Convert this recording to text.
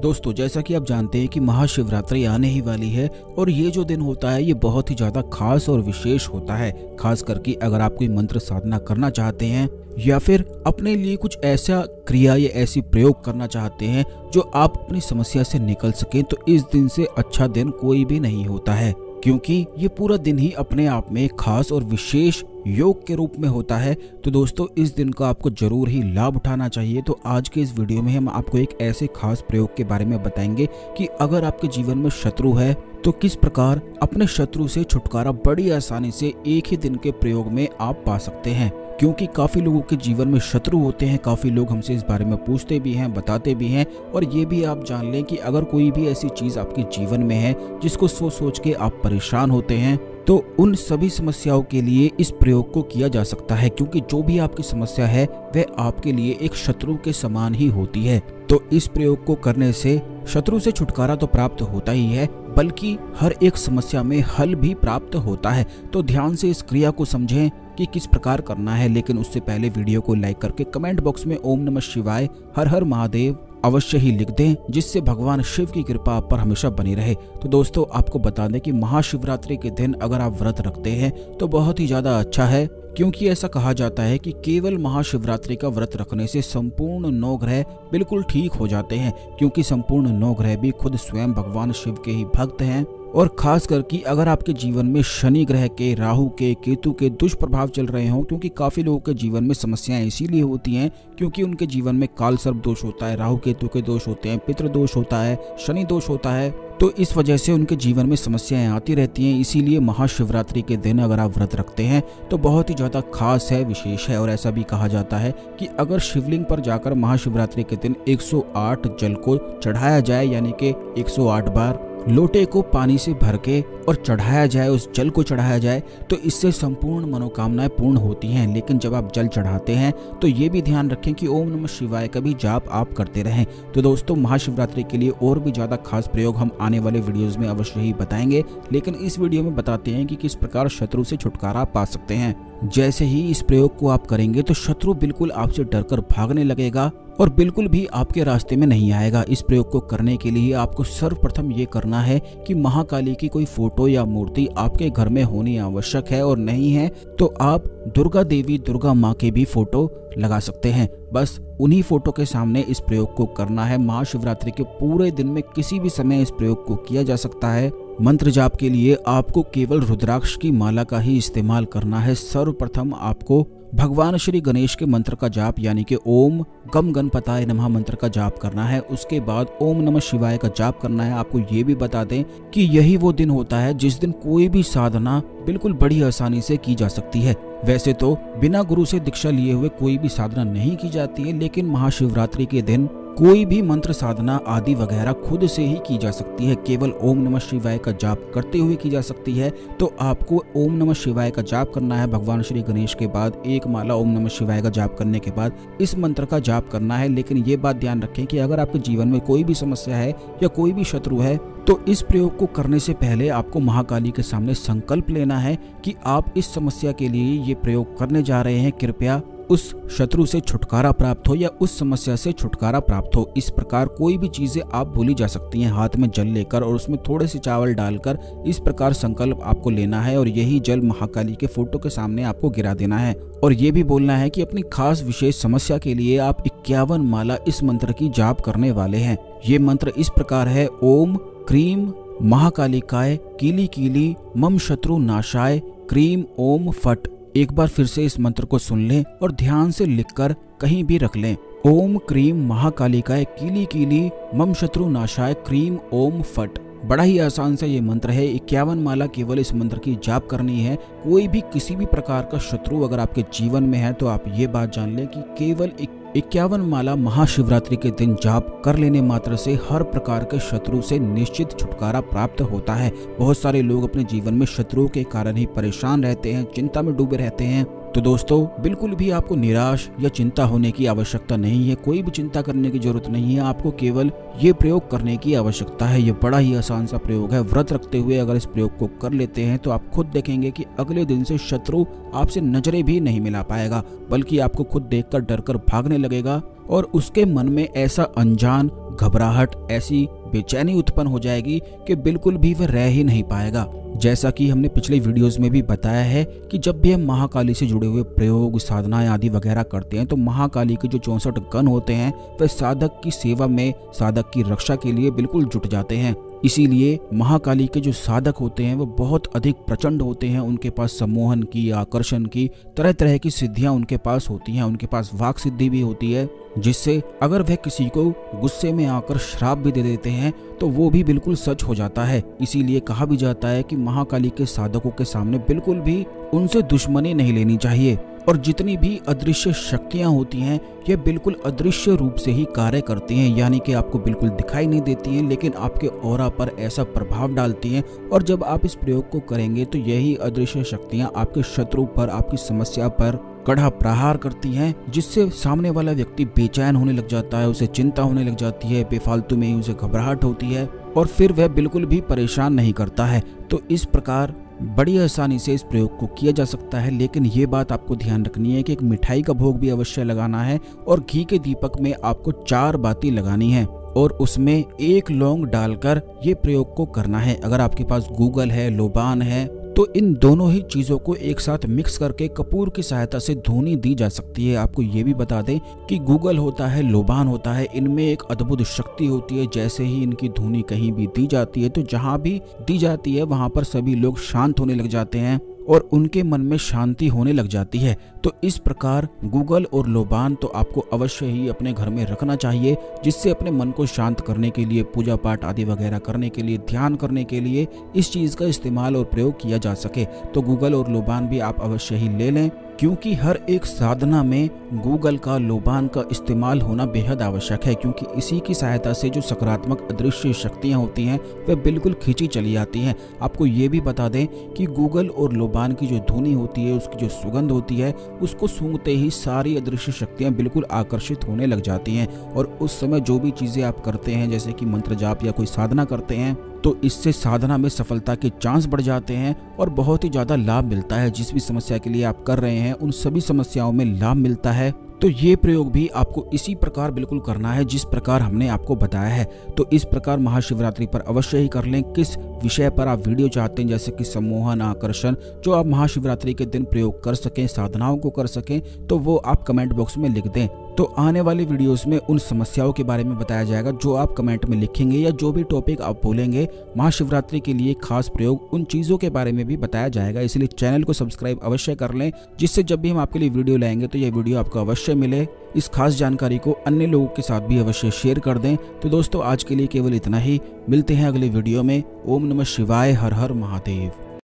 दोस्तों, जैसा कि आप जानते हैं कि महाशिवरात्रि आने ही वाली है और ये जो दिन होता है ये बहुत ही ज्यादा खास और विशेष होता है। खास करके अगर आप कोई मंत्र साधना करना चाहते हैं या फिर अपने लिए कुछ ऐसा क्रिया या ऐसी प्रयोग करना चाहते हैं जो आप अपनी समस्या से निकल सकें, तो इस दिन से अच्छा दिन कोई भी नहीं होता है, क्योंकि ये पूरा दिन ही अपने आप में खास और विशेष योग के रूप में होता है। तो दोस्तों, इस दिन का आपको जरूर ही लाभ उठाना चाहिए। तो आज के इस वीडियो में हम आपको एक ऐसे खास प्रयोग के बारे में बताएंगे कि अगर आपके जीवन में शत्रु है तो किस प्रकार अपने शत्रु से छुटकारा बड़ी आसानी से एक ही दिन के प्रयोग में आप पा सकते हैं। क्योंकि काफी लोगों के जीवन में शत्रु होते हैं, काफी लोग हमसे इस बारे में पूछते भी हैं, बताते भी हैं। और ये भी आप जान लें कि अगर कोई भी ऐसी चीज आपके जीवन में है जिसको सोच सोच के आप परेशान होते हैं, तो उन सभी समस्याओं के लिए इस प्रयोग को किया जा सकता है। क्योंकि जो भी आपकी समस्या है वह आपके लिए एक शत्रु के समान ही होती है। तो इस प्रयोग को करने से शत्रु से छुटकारा तो प्राप्त होता ही है, बल्कि हर एक समस्या में हल भी प्राप्त होता है। तो ध्यान से इस क्रिया को समझें कि किस प्रकार करना है। लेकिन उससे पहले वीडियो को लाइक करके कमेंट बॉक्स में ओम नमः शिवाय, हर हर महादेव अवश्य ही लिख दें, जिससे भगवान शिव की कृपा आप पर हमेशा बनी रहे। तो दोस्तों, आपको बता दें कि महाशिवरात्रि के दिन अगर आप व्रत रखते हैं तो बहुत ही ज्यादा अच्छा है, क्योंकि ऐसा कहा जाता है कि केवल महाशिवरात्रि का व्रत रखने से संपूर्ण 9 ग्रह बिल्कुल ठीक हो जाते हैं। क्योंकि संपूर्ण 9 ग्रह भी खुद स्वयं भगवान शिव के ही भक्त हैं। और खास करके अगर आपके जीवन में शनि ग्रह के, राहु के, केतु के दुष्प्रभाव चल रहे हों, क्योंकि काफी लोगों के जीवन में समस्याएं इसीलिए होती हैं क्योंकि उनके जीवन में काल सर्प दोष होता है, राहु केतु के दोष होते हैं, पितृ दोष होता है, शनि दोष होता है। तो इस वजह से उनके जीवन में समस्याएं आती रहती हैं। इसीलिए महाशिवरात्रि के दिन अगर आप व्रत रखते हैं तो बहुत ही ज्यादा खास है, विशेष है। और ऐसा भी कहा जाता है कि अगर शिवलिंग पर जाकर महाशिवरात्रि के दिन 108 जल को चढ़ाया जाए, यानी कि 108 बार लोटे को पानी से भर के और चढ़ाया जाए, उस जल को चढ़ाया जाए, तो इससे संपूर्ण मनोकामनाएं पूर्ण होती हैं। लेकिन जब आप जल चढ़ाते हैं तो ये भी ध्यान रखें कि ओम नमः शिवाय का भी जाप आप करते रहें। तो दोस्तों, महाशिवरात्रि के लिए और भी ज्यादा खास प्रयोग हम आने वाले वीडियोस में अवश्य ही बताएंगे। लेकिन इस वीडियो में बताते हैं कि किस प्रकार शत्रु से छुटकारा पा सकते हैं। जैसे ही इस प्रयोग को आप करेंगे तो शत्रु बिल्कुल आपसे डरकर भागने लगेगा और बिल्कुल भी आपके रास्ते में नहीं आएगा। इस प्रयोग को करने के लिए आपको सर्वप्रथम ये करना है कि महाकाली की कोई फोटो या मूर्ति आपके घर में होनी आवश्यक है, और नहीं है तो आप दुर्गा देवी, दुर्गा माँ के भी फोटो लगा सकते हैं। बस उन्हीं फोटो के सामने इस प्रयोग को करना है। महाशिवरात्रि के पूरे दिन में किसी भी समय इस प्रयोग को किया जा सकता है। मंत्र जाप के लिए आपको केवल रुद्राक्ष की माला का ही इस्तेमाल करना है। सर्वप्रथम आपको भगवान श्री गणेश के मंत्र का जाप, यानी कि ओम गम गणपताय नमः मंत्र का जाप करना है। उसके बाद ओम नमः शिवाय का जाप करना है। आपको ये भी बता दें कि यही वो दिन होता है जिस दिन कोई भी साधना बिल्कुल बड़ी आसानी से की जा सकती है। वैसे तो बिना गुरु से दीक्षा लिए हुए कोई भी साधना नहीं की जाती है, लेकिन महाशिवरात्रि के दिन कोई भी मंत्र साधना आदि वगैरह खुद से ही की जा सकती है। केवल ओम नमः शिवाय का जाप करते हुए की जा सकती है। तो आपको ओम नमः शिवाय का जाप करना है। भगवान श्री गणेश के बाद एक माला ओम नमः शिवाय का जाप करने के बाद इस मंत्र का जाप करना है। लेकिन ये बात ध्यान रखें कि अगर आपके जीवन में कोई भी समस्या है या कोई भी शत्रु है, तो इस प्रयोग को करने से पहले आपको महाकाली के सामने संकल्प लेना है कि आप इस समस्या के लिए ये प्रयोग करने जा रहे हैं। कृपया उस शत्रु से छुटकारा प्राप्त हो या उस समस्या से छुटकारा प्राप्त हो। इस प्रकार कोई भी चीजें आप बोली जा सकती हैं, हाथ में जल लेकर और उसमें थोड़े से चावल डालकर इस प्रकार संकल्प आपको लेना है। और यही जल महाकाली के फोटो के सामने आपको गिरा देना है। और ये भी बोलना है कि अपनी खास विशेष समस्या के लिए आप 51 माला इस मंत्र की जाप करने वाले हैं। ये मंत्र इस प्रकार है: ओम क्रीम महाकालिकाय कीली कीली मम शत्रु नाशाय क्रीम ओम फट। एक बार फिर से इस मंत्र को सुन लें और ध्यान से लिखकर कहीं भी रख लें। ओम क्रीम महाकालिकाय कीली कीली मम शत्रु नाशाय क्रीम ओम फट। बड़ा ही आसान सा ये मंत्र है। 51 माला केवल इस मंत्र की जाप करनी है। कोई भी किसी भी प्रकार का शत्रु अगर आपके जीवन में है तो आप ये बात जान लें कि केवल 51 माला महाशिवरात्रि के दिन जाप कर लेने मात्र से हर प्रकार के शत्रु से निश्चित छुटकारा प्राप्त होता है। बहुत सारे लोग अपने जीवन में शत्रुओं के कारण ही परेशान रहते हैं, चिंता में डूबे रहते हैं। तो दोस्तों, बिल्कुल भी आपको निराश या चिंता होने की आवश्यकता नहीं है। कोई भी चिंता करने की जरूरत नहीं है। आपको केवल ये प्रयोग करने की आवश्यकता है। ये बड़ा ही आसान सा प्रयोग है। व्रत रखते हुए अगर इस प्रयोग को कर लेते हैं तो आप खुद देखेंगे कि अगले दिन से शत्रु आपसे नजरें भी नहीं मिला पाएगा, बल्कि आपको खुद देखकर डरकर भागने लगेगा और उसके मन में ऐसा अनजान घबराहट, ऐसी बेचैनी उत्पन्न हो जाएगी कि बिल्कुल भी वह रह ही नहीं पाएगा। जैसा कि हमने पिछले वीडियोस में भी बताया है कि जब भी हम महाकाली से जुड़े हुए प्रयोग, साधनाएं आदि वगैरह करते हैं तो महाकाली के जो 64 गण होते हैं वह साधक की सेवा में, साधक की रक्षा के लिए बिल्कुल जुट जाते हैं। इसीलिए महाकाली के जो साधक होते हैं वो बहुत अधिक प्रचंड होते हैं। उनके पास सम्मोहन की, आकर्षण की, तरह तरह की सिद्धियां उनके पास होती हैं। उनके पास वाक सिद्धि भी होती है, जिससे अगर वह किसी को गुस्से में आकर श्राप भी दे देते हैं तो वो भी बिल्कुल सच हो जाता है। इसीलिए कहा भी जाता है कि महाकाली के साधकों के सामने बिल्कुल भी उनसे दुश्मनी नहीं लेनी चाहिए। और जितनी भी अदृश्य शक्तियां होती हैं ये बिल्कुल अदृश्य रूप से ही कार्य करती हैं, यानी कि आपको बिल्कुल दिखाई नहीं देती हैं, लेकिन आपके ऑरा पर ऐसा प्रभाव डालती हैं। और जब आप इस प्रयोग को करेंगे तो यही अदृश्य शक्तियां आपके शत्रु पर, आपकी समस्या पर कड़ा प्रहार करती हैं, जिससे सामने वाला व्यक्ति बेचैन होने लग जाता है, उसे चिंता होने लग जाती है, बेफालतू में ही उसे घबराहट होती है और फिर वह बिल्कुल भी परेशान नहीं करता है। तो इस प्रकार बड़ी आसानी से इस प्रयोग को किया जा सकता है। लेकिन ये बात आपको ध्यान रखनी है कि एक मिठाई का भोग भी अवश्य लगाना है और घी के दीपक में आपको 4 बाती लगानी है और उसमें 1 लौंग डालकर ये प्रयोग को करना है। अगर आपके पास गूगल है, लोबान है तो इन दोनों ही चीजों को एक साथ मिक्स करके कपूर की सहायता से धूनी दी जा सकती है। आपको ये भी बता दें कि गूगल होता है, लोबान होता है, इनमें एक अद्भुत शक्ति होती है। जैसे ही इनकी धूनी कहीं भी दी जाती है तो जहाँ भी दी जाती है वहां पर सभी लोग शांत होने लग जाते हैं और उनके मन में शांति होने लग जाती है। तो इस प्रकार गूगल और लोबान तो आपको अवश्य ही अपने घर में रखना चाहिए, जिससे अपने मन को शांत करने के लिए, पूजा पाठ आदि वगैरह करने के लिए, ध्यान करने के लिए इस चीज का इस्तेमाल और प्रयोग किया जा सके। तो गूगल और लोबान भी आप अवश्य ही ले लें, क्योंकि हर एक साधना में गूगल का, लोबान का इस्तेमाल होना बेहद आवश्यक है, क्योंकि इसी की सहायता से जो सकारात्मक अदृश्य शक्तियां होती हैं वे बिल्कुल खींची चली आती हैं। आपको ये भी बता दें कि गूगल और लोबान की जो धुनी होती है, उसकी जो सुगंध होती है, उसको सूंघते ही सारी अदृश्य शक्तियां बिल्कुल आकर्षित होने लग जाती हैं और उस समय जो भी चीजें आप करते हैं, जैसे कि मंत्र जाप या कोई साधना करते हैं, तो इससे साधना में सफलता के चांस बढ़ जाते हैं और बहुत ही ज्यादा लाभ मिलता है। जिस भी समस्या के लिए आप कर रहे हैं उन सभी समस्याओं में लाभ मिलता है। तो ये प्रयोग भी आपको इसी प्रकार बिल्कुल करना है जिस प्रकार हमने आपको बताया है। तो इस प्रकार महाशिवरात्रि पर अवश्य ही कर लें। किस विषय पर आप वीडियो चाहते हैं, जैसे कि सम्मोहन, आकर्षण, जो आप महाशिवरात्रि के दिन प्रयोग कर सकें, साधनाओं को कर सकें, तो वो आप कमेंट बॉक्स में लिख दें। तो आने वाले वीडियोस में उन समस्याओं के बारे में बताया जाएगा जो आप कमेंट में लिखेंगे या जो भी टॉपिक आप बोलेंगे महाशिवरात्रि के लिए खास प्रयोग, उन चीज़ों के बारे में भी बताया जाएगा। इसलिए चैनल को सब्सक्राइब अवश्य कर लें, जिससे जब भी हम आपके लिए वीडियो लाएंगे तो ये वीडियो आपको अवश्य मिले। इस खास जानकारी को अन्य लोगों के साथ भी अवश्य शेयर कर दें। तो दोस्तों आज के लिए केवल इतना ही, मिलते हैं अगले वीडियो में। ओम नमः शिवाय, हर हर महादेव।